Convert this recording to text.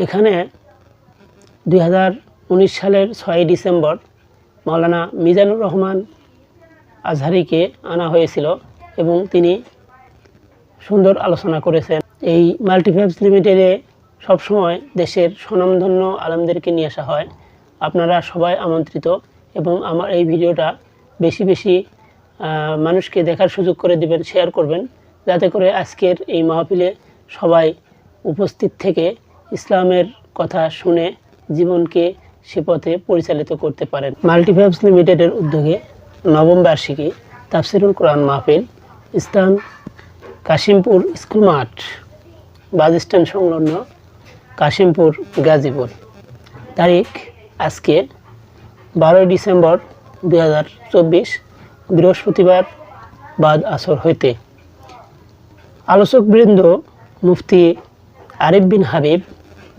এখানে 2019 সালের 6 ডিসেম্বর মাওলানা মিজানুর রহমান আজহারিকে আনা হয়েছিল এবং তিনি সুন্দর আলোচনা করেছেন। এই মাল্টিফ্যাবস লিমিটেডে সবসময় দেশের স্বনামধন্য আলেমদেরকে নিয়ে আসা হয়। আপনারা সবাই আমন্ত্রিত এবং আমার এই ভিডিওটা বেশি বেশি মানুষকে দেখার সুযোগ করে দিবেন, শেয়ার করবেন, যাতে করে আজকের এই মাহফিলে সবাই উপস্থিত থেকে ইসলামের কথা শুনে জীবনকে সে পথে পরিচালিত করতে পারেন। মাল্টিফ্যাবস লিমিটেডের উদ্যোগে নবম বার্ষিকী তাফসিরুল কোরআন মাহফিল, স্থান কাশিমপুর স্কুল মাঠ, বাস স্ট্যান্ড সংলগ্ন কাশিমপুর, গাজীপুর। তারিখ আজকে 12 ডিসেম্বর 2024, বৃহস্পতিবার বাদ আসর হইতে। আলোচকবৃন্দ মুফতি আরিফ বিন হাবিব,